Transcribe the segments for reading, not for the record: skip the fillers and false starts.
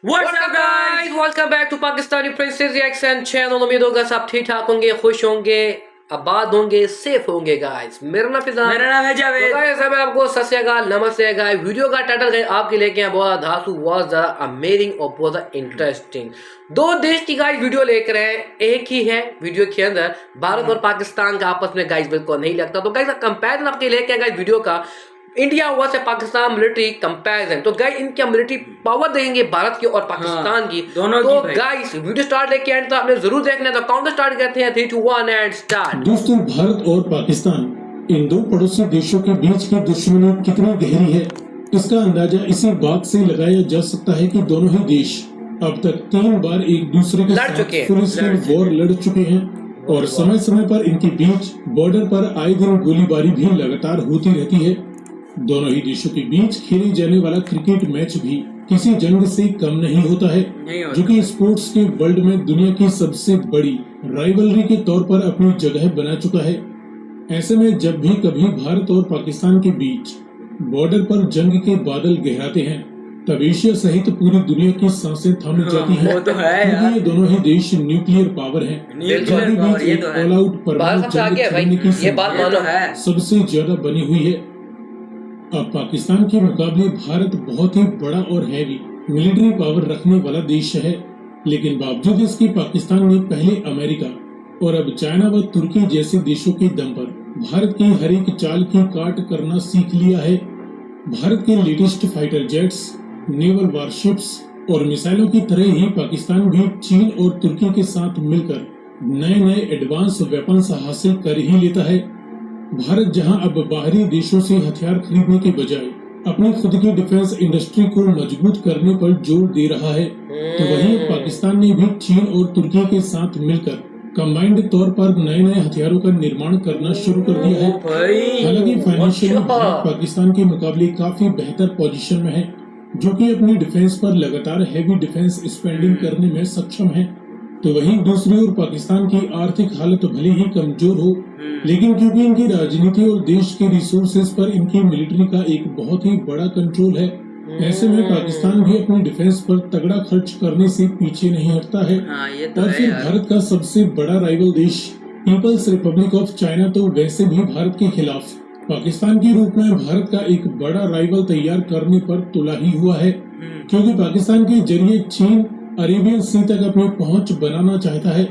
What's up guys? Welcome back to Pakistani Princess Reaction channel। उम्मीद होगा सब ठीक ठाक होंगे, खुश होंगे, आबाद होंगे, सेफ होंगे गाइस। मेरा नाम फिजान, मेरा नाम है जावेद। तो गाइस मैं आपको सत श्री अकाल, नमस्ते गाइस। वीडियो का टाइटल गाइस आपके लेके हैं बहुत धांसू, बहुत ज्यादा अमेजिंग और बहुत ज्यादा इंटरेस्टिंग। दो देश की गाइस वीडियो लेकर हैं, एक ही है वीडियो के अंदर भारत और पाकिस्तान का आपस में गाइस बिल्कुल नहीं लगता। तो गाइस कंपैरिजन आपके लेके हैं गाइस वीडियो का, India versus Pakistan military comparison. तो गाइस इनकी मिलिट्री पावर देखेंगे भारत की और पाकिस्तान की दोनों तो की। गाइस वीडियो स्टार्ट लेके एंड तक आपने जरूर देखना है। तो काउंटर स्टार्ट करते हैं 3 2 1 एंड स्टार्ट। दोस्तों, भारत और पाकिस्तान इन दो पड़ोसी देशों के बीच की दुश्मनी कितनी गहरी है, इसका अंदाजा इसी बात से लगाया जा सकता है कि दोनों ही देश अब तक 3 बार एक दूसरे के साथ फुल स्केल वॉर लड़ चुके हैं और समय समय पर इनके बीच बॉर्डर पर आए दिन गोलीबारी भी लगातार होती रहती है। दोनों ही देशों के बीच खेले जाने वाला क्रिकेट मैच भी किसी जंग से कम नहीं होता है, जो कि स्पोर्ट्स के वर्ल्ड में दुनिया की सबसे बड़ी राइवलरी के तौर पर अपनी जगह बना चुका है। ऐसे में जब भी कभी भारत और पाकिस्तान के बीच बॉर्डर पर जंग के बादल गहराते हैं, तब एशिया सहित पूरी दुनिया की सांसें थम जाती हैं, क्योंकि ये दोनों ही देश न्यूक्लियर पावर हैं, जिनके बीच एक ऑल आउट परमाणु जंग छिड़ने की संभावना सबसे ज्यादा बनी हुई है। अब पाकिस्तान के मुकाबले भारत बहुत ही बड़ा और हैवी मिलिट्री पावर रखने वाला देश है, लेकिन बावजूद इसके पाकिस्तान ने पहले अमेरिका और अब चाइना व तुर्की जैसे देशों के दम पर भारत की हर एक चाल की काट करना सीख लिया है। भारत के latest fighter jets, naval warships और मिसाइलों की तरह ही पाकिस्तान भी चीन और तुर्की के साथ मिलकर नए नए एडवांस वेपन्स हासिल कर ही लेता है। भारत जहां अब बाहरी देशों से हथियार खरीदने के बजाय अपनी खुद की डिफेंस इंडस्ट्री को मजबूत करने पर जोर दे रहा है, तो वहीं पाकिस्तान ने भी चीन और तुर्की के साथ मिलकर कंबाइंड तौर पर नए नए हथियारों का निर्माण करना शुरू कर दिया है। हालांकि फाइनेंशियली भारत पाकिस्तान के मुकाबले काफी बेहतर पोजीशन में है, जो कि अपनी डिफेंस पर लगातार हैवी डिफेंस स्पेंडिंग करने में सक्षम है। तो वहीं दूसरी ओर पाकिस्तान की आर्थिक हालत भले ही कमजोर हो, लेकिन क्योंकि इनकी राजनीति और देश के रिसोर्सेज पर इनकी मिलिट्री का एक बहुत ही बड़ा कंट्रोल है, ऐसे में पाकिस्तान भी अपनी डिफेंस पर तगड़ा खर्च करने से पीछे नहीं हटता है। और फिर भारत का सबसे बड़ा राइवल देश पीपल्स रिपब्लिक ऑफ चाइना तो वैसे भी भारत के खिलाफ पाकिस्तान के रूप में भारत का एक बड़ा राइवल तैयार करने पर तुला ही हुआ है, क्योंकि पाकिस्तान के जरिए चीन अरेबियन सी तक अपनी पहुंच बनाना चाहता है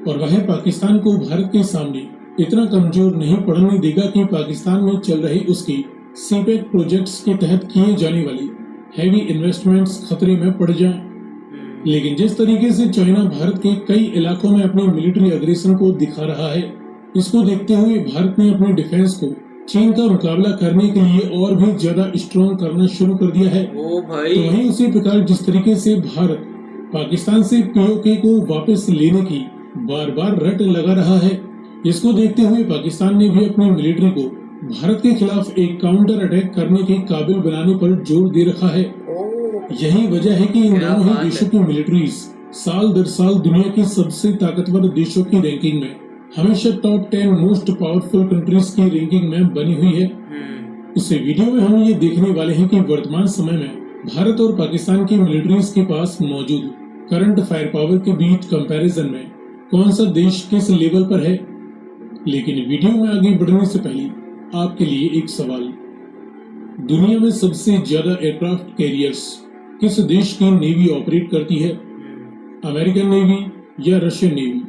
और वह पाकिस्तान को भारत के सामने इतना कमजोर नहीं पड़ने देगा कि पाकिस्तान में चल रहे उसके सीपेक प्रोजेक्ट्स के तहत किए जाने वाली हैवी इन्वेस्टमेंट्स खतरे में पड़ जाएं। लेकिन जिस तरीके से चाइना भारत के कई इलाकों में अपनी मिलिट्री अग्रेशन को दिखा रहा है, इसको देखते हुए भारत ने अपनी डिफेंस को चीन का मुकाबला करने के लिए और भी ज्यादा स्ट्रॉन्ग करना शुरू कर दिया है। तो वहीं उसी प्रकार जिस तरीके से भारत पाकिस्तान से पीओके को वापस लेने की बार बार रट लगा रहा है, इसको देखते हुए पाकिस्तान ने भी अपनी मिलिट्री को भारत के खिलाफ एक काउंटर अटैक करने के काबिल बनाने पर जोर दे रखा है। यही वजह है कि इन दोनों ही देशों की मिलिट्रीज साल दर साल दुनिया की सबसे ताकतवर देशों की रैंकिंग में हमेशा टॉप 10 मोस्ट पावरफुल कंट्रीज की रैंकिंग में बनी हुई है। इस वीडियो में हम ये देखने वाले हैं कि वर्तमान समय में भारत और पाकिस्तान की मिलिट्रीज के पास मौजूद करंट फायर पावर के बीच कंपैरिजन में कौन सा देश किस लेवल पर है। लेकिन वीडियो में आगे बढ़ने से पहले आपके लिए एक सवाल, दुनिया में सबसे ज्यादा एयरक्राफ्ट कैरियर्स किस देश की नेवी ऑपरेट करती है, अमेरिकन नेवी या रशियन नेवी?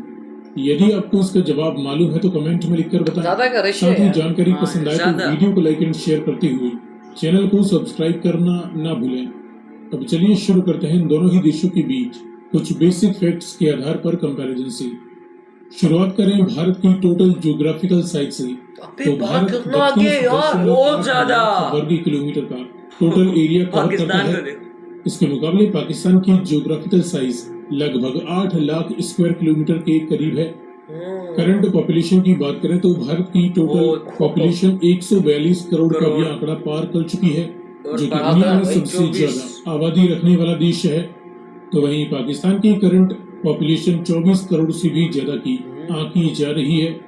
यदि आपको इसका जवाब मालूम है तो कमेंट में लिखकर बताएं। साथ ही जानकारी पसंद आए तो वीडियो को लाइक एंड शेयर करते हुए चैनल को सब्सक्राइब करना ना भूलें। अब चलिए शुरू करते हैं दोनों ही देशों के बीच कुछ बेसिक फैक्ट्स के आधार पर कंपैरिजन से। शुरुआत करें भारत की टोटल ज्योग्राफिकल साइज से, तो भारत 32.8 वर्ग किलोमीटर का टोटल एरिया कवर करता है। इसके मुकाबले पाकिस्तान की ज्योग्राफिकल साइज लगभग 8 लाख स्क्वायर किलोमीटर के करीब है। करंट पॉपुलेशन की बात करें तो भारत की टोटल पॉपुलेशन 142 करोड़ का भी आंकड़ा पार कर चुकी है, जो कि दुनिया में सबसे ज्यादा आबादी रखने वाला देश है। तो वहीं पाकिस्तान की करंट पॉपुलेशन 24 करोड़ से भी ज्यादा की आंकी जा रही है।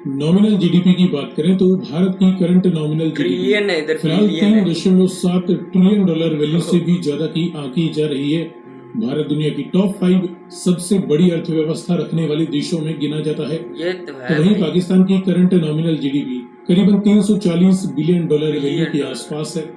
नॉमिनल जीडीपी की बात करें तो भारत की करंट नॉमिनल जीडीपी फिलहाल $3.7 ट्रिलियन वैल्यू से भी ज्यादा की आंकी जा रही है। भारत दुनिया की टॉप 5 सबसे बड़ी अर्थव्यवस्था रखने वाले देशों में गिना जाता है। ये तो तो है वहीं भाई। पाकिस्तान की करंट नॉमिनल जीडीपी करीबन 340 बिलियन डॉलर वैल्यू के आसपास है।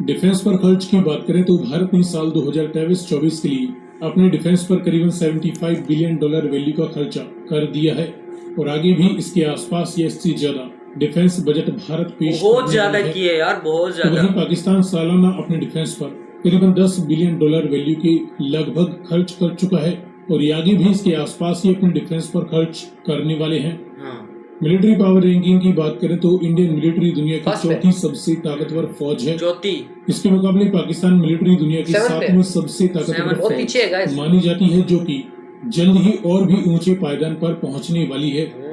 डिफेंस पर खर्च की बात करें तो भारत ने साल 2023-24 के लिए अपने डिफेंस पर करीबन 75 बिलियन डॉलर वैल्यू का खर्चा कर दिया है और आगे भी इसके आसपास या इससे ज्यादा डिफेंस बजट भारत पेश बहुत करने ज्यादा वाला है। किए यार, बहुत तो ज्यादा। वहीं पाकिस्तान सालाना अपने डिफेंस पर करीबन 10 बिलियन डॉलर वैल्यू के लगभग खर्च कर चुका है और ये आगे भी इसके आसपास ही अपने डिफेंस पर खर्च करने वाले हैं। हाँ। मिलिट्री पावर रैंकिंग की बात करें तो इंडियन मिलिट्री दुनिया की फर्स्ट है। चौथी सबसे ताकतवर फौज है। चौथी। इसके मुकाबले पाकिस्तान मिलिट्री दुनिया की सेवंथ है। 7वीं सबसे ताकतवर सेवंथ बहुत पीछे है फौज guys। मानी जाती है, जो कि जल्द ही और भी ऊंचे पायदान पर पहुंचने वाली है।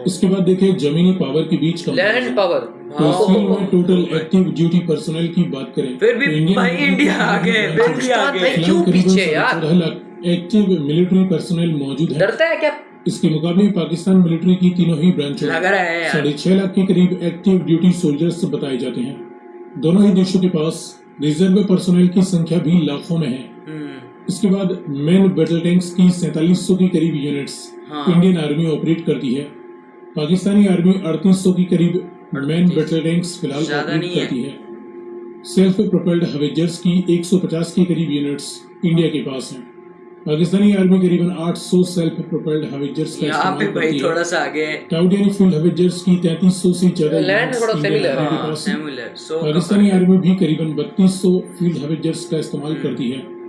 इसके बाद देखें जमीनी पावर के बीच लैंड पावर। तो इस फील्ड में टोटल एक्टिव ड्यूटी पर्सनल की बात करें फिर भी तो इंडियन भाई मिलिट्री इंडिया की आगे, मिलिट्री फिर भी पाकिस्तान आगे। भाई फिलहाल क्यों करीबन पीछे है यार? 14 लाख एक्टिव मिलिट्री पर्सनल मौजूद है। डरता है क्या? इसके मुकाबले पाकिस्तान मिलिट्री की तीनों ही ब्रांचों लग रहा है यार। 6.5 लाख के करीब एक्टिव ड्यूटी सोल्जर्स बताए जाते हैं। दोनों ही देशों के पास रिजर्व पर्सनल की संख्या भी लाखों में है। इसके बाद मेन बैटल टैंक्स की 4700 के करीब यूनिट्स हाँ। इंडियन आर्मी ऑपरेट करती है। पाकिस्तानी आर्मी 3800 की करीब मेन बैटल टैंक्स फिलहाल ज्यादा ऑपरेट नहीं है। करती है। सेल्फ प्रोपेल्ड हवेजर्स की 150 के करीब यूनिट्स इंडिया के पास हैं। पाकिस्तानी आर्मी करीबन 800 सेल्फ प्रोपेल्ड हवेजर्स का यहाँ पे इस्तेमाल भाई करती थोड़ा है। सा आगे है। क्लाउड यानी फील्ड हवेजर्स की 3300 से ज्यादा लैंड units थोड़ा इंडियन similar है। आर्मी के हाँ, पास हैं। similar, 100 का पाकिस्तानी फर्क है। आर्मी भी करीबन 3200 फील्ड हवेजर्स का इस्तेमाल करती है।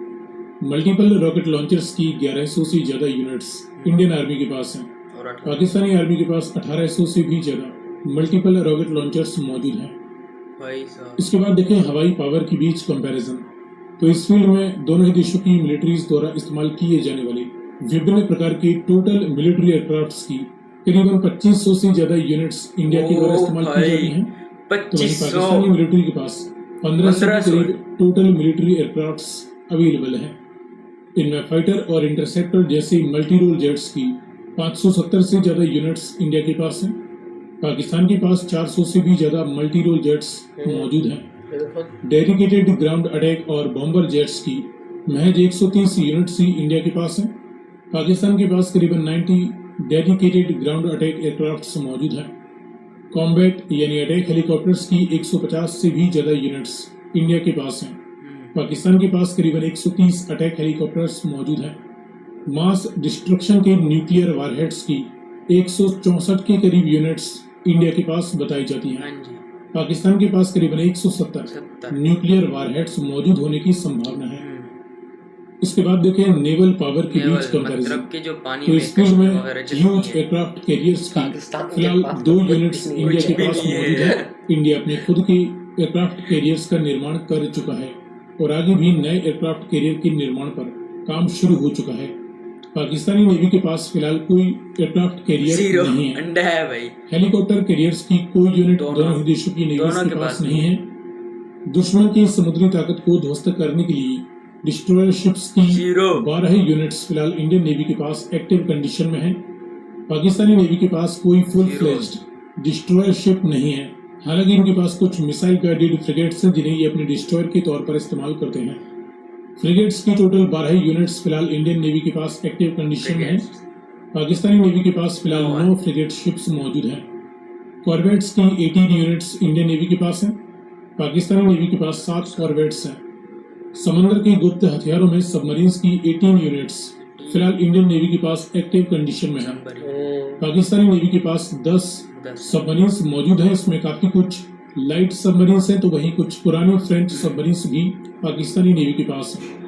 मल्टीपल रॉकेट लॉन्चर्स की 1100 से ज्यादा यूनिट्स इंडियन आर्मी के पास हैं। और 18 पाकिस्तानी आर्मी के पास 1800 से भी ज्यादा मल्टीपल रॉकेट लॉन्चर्स मौजूद हैं। भाई साहब। इसके बाद देखें हवाई पावर के बीच कंपैरिजन। तो इस फील्ड में दोनों ही देशों की मिलिट्रीज द्वारा इस्तेमाल किए जाने वाले विभिन्न प्रकार के टोटल मिलिट्री एयरक्राफ्ट्स की करीबन 2500 से ज्यादा यूनिट्स इंडिया के द्वारा ओ इस्तेमाल की भाई, जाती हैं। तो वहीं 2500। पाकिस्तानी मिलिट्री के पास 1500 के 1500 करीब टोटल मिलिट्री एयरक्राफ्ट्स अवेलेबल हैं। इनमें फाइटर और इंटरसेप्टर जैसे मल्टी रोल जेट्स की 570 से ज्यादा यूनिट्स इंडिया के पास हैं। पाकिस्तान के पास 400 से भी ज्यादा मल्टी रोल जेट्स मौजूद हैं। डेडिकेटेड ग्राउंड अटैक और बॉम्बर जेट्स की महज 130 यूनिट्स ही इंडिया के पास हैं। पाकिस्तान के पास करीबन 90 डेडिकेटेड ग्राउंड अटैक एयरक्राफ्ट्स मौजूद हैं। कॉम्बैट यानी अटैक हेलीकॉप्टर्स की 150 से भी ज्यादा यूनिट्स इंडिया के पास हैं। पाकिस्तान के पास करीबन 130 अटैक हेलीकॉप्टर्स मौजूद हैं। मास डिस्ट्रक्शन के न्यूक्लियर वारहेड्स की 164 के करीब यूनिट्स इंडिया के पास बताई जाती हैं। हाँ जी। पाकिस्तान के पास करीबन 170 70 न्यूक्लियर वारहेड्स मौजूद होने की संभावना है। इसके बाद देखें नेवल पावर के बीच कंपैरिजन। मतलब कि जो पानी तो में इस फील्ड में वगैरह चलती ह्यूज है। एयरक्राफ्ट कैरियर्स की पाकिस्तान के फिलहाल पास 2 तो यूनिट्स कुछ इंडिया के भी पास नहीं मौजूद है। है। इंडिया अपने खुद के एयरक्राफ्ट कैरियर्स का निर्माण कर चुका है और आगे भी नए एयरक्राफ्ट कैरियर के निर्माण पर काम शुरू हो चुका है। पाकिस्तानी नेवी के पास फिलहाल कोई एयरक्राफ्ट कैरियर जीरो नहीं है। अंडा है भाई। हेलीकॉप्टर कैरियर्स की कोई यूनिट दोनों- दोनों ही देशों की नेवीज दोनों के के पास पास नहीं है। दुश्मन की समुद्री ताकत को ध्वस्त करने के लिए डिस्ट्रॉयर शिप्स की जीरो। 12 यूनिट्स फिलहाल इंडियन नेवी के पास एक्टिव कंडीशन में है। पाकिस्तानी नेवी के पास कोई full zero. Fledged destroyer ship नहीं है। हालांकि इनके पास कुछ मिसाइल गाइडेड फ्रिगेट्स हैं जिन्हें ये अपने डिस्ट्रॉयर के तौर पर इस्तेमाल करते हैं। फ्रिगेट्स की टोटल 12 यूनिट्स फिलहाल इंडियन नेवी के पास एक्टिव कंडीशन में है। पाकिस्तानी नेवी के पास फिलहाल 9 फ्रिगेट शिप्स मौजूद हैं। कॉर्वेट्स की 18 यूनिट्स इंडियन नेवी के पास हैं। पाकिस्तानी नेवी के पास 7 कॉर्वेट्स हैं। समंदर के गुप्त हथियारों में सबमरीन्स की 18 यूनिट्स फिलहाल इंडियन नेवी के पास एक्टिव कंडीशन में है। पाकिस्तानी नेवी के पास 10 सबमरीन्स मौजूद हैं। इसमें काफी कुछ लाइट सबमरीन्स हैं तो वहीं कुछ पुरानी फ्रेंच सबमरीन्स भी पाकिस्तानी नेवी के पास हैं।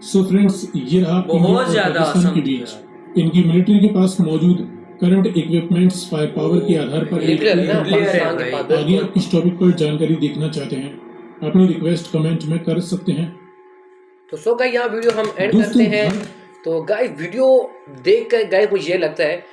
सो फ्रेंड्स, ये रहा इंडिया बहुत और ज्यादा पाकिस्तान के आसान बीच इनकी मिलिट्री के पास मौजूद करंट इक्विपमेंट्स फायर पावर के आधार पर एक Nuclear है ना, कंपैरिजन पाकिस्तान के भाई। पास आगे आप किस टॉपिक पर जानकारी देखना चाहते हैं अपनी रिक्वेस्ट कमेंट में कर सकते हैं। तो सो गाइस यहाँ वीडियो हम एंड दोस्तों, करते हैं। तो गाइस वीडियो देख कर गाइस मुझे ये लगता है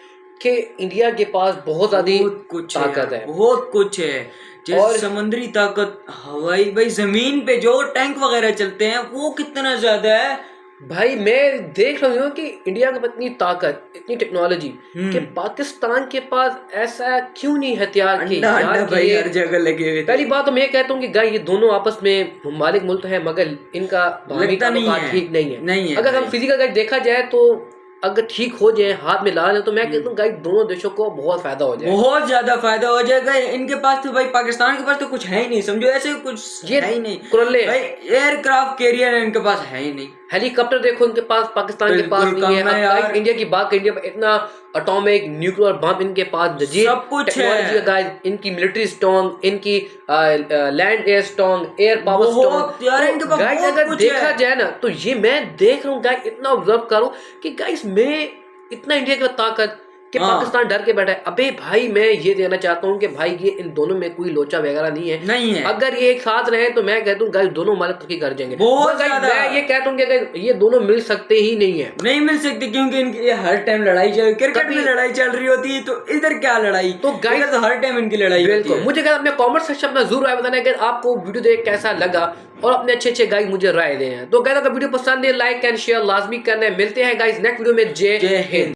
कि इंडिया के पास बहुत ज्यादा बहुत कुछ ताकत है। बहुत कुछ है। जैसे और- समुद्री ताकत, हवाई, भाई जमीन पे जो टैंक वगैरह चलते हैं वो कितना ज्यादा है। भाई मैं देख रही हूँ कि इंडिया के पास इतनी ताकत, इतनी टेक्नोलॉजी कि पाकिस्तान के पास ऐसा क्यों नहीं हथियार कि अंडा अंडा यार भाई ये हर जगह लगे हुए थे। पहली बात तो मैं कहता हूँ कि गाय ये दोनों आपस में ममालिक मुल्क तो है मगर इनका बाहमी लगता नहीं ताल्लुकात है। ठीक नहीं है। नहीं है अगर हम भाई। फिजिकल गाइड देखा जाए तो अगर ठीक हो जाए हाथ में ला लें तो मैं कहता हूँ गाइड दोनों देशों को बहुत फायदा हो जाए। बहुत ज्यादा फायदा हो जाएगा। इनके पास तो भाई पाकिस्तान के पास तो कुछ है ही नहीं, समझो ऐसे कुछ ये है ही नहीं कुरल्ले भाई। एयरक्राफ्ट कैरियर इनके पास है ही नहीं। हेलीकॉप्टर देखो इनके पास, पाकिस्तान के पास बिल्कुल नहीं है। कम है अब यार। गाइस इंडिया की बात करें, इंडिया में इतना एटॉमिक न्यूक्लियर बम इनके पास, जजीर सब कुछ टेक्नोलॉजी है। है गाइस, इनकी मिलिट्री स्ट्रॉन्ग, इनकी land air strong, air power बहुत स्ट्रॉन्ग। यार, इनके पास गाइस बहुत अगर कुछ देखा है। जाए ना तो ये मैं देख रहा हूँ गाइस, इतना ऑब्जर्व करूँ कि गाइस मैं इतना इंडिया की ताकत कि हाँ। पाकिस्तान डर के बैठा है। अबे भाई मैं ये देना चाहता हूँ कि भाई ये इन दोनों में कोई लोचा वगैरह नहीं है। नहीं है। अगर ये एक साथ रहे तो मैं कहता हूँ गाइस दोनों हमारे तरक्की कर जाएंगे। बहुत मगर गाइस ज्यादा। मैं ये कहता हूँ कि अगर ये दोनों मिल सकते ही नहीं है। नहीं मिल सकती क्योंकि इनकी ये हर टाइम लड़ाई चल, क्रिकेट में लड़ाई चल रही होती है तो इधर क्या लड़ाई, तो गाइस इधर तो हर टाइम इनकी लड़ाई होती बिल्कुल है। मुझे कहना अपने कमेंट सेक्शन में जरूर राय बताना अगर आपको वीडियो देख कैसा लगा और अपने अच्छे अच्छे गाइस मुझे राय दें। तो गाइस अगर वीडियो पसंद है लाइक एंड शेयर लाजमी करना है। मिलते हैं गाइस नेक्स्ट वीडियो में। जय जय हिंद।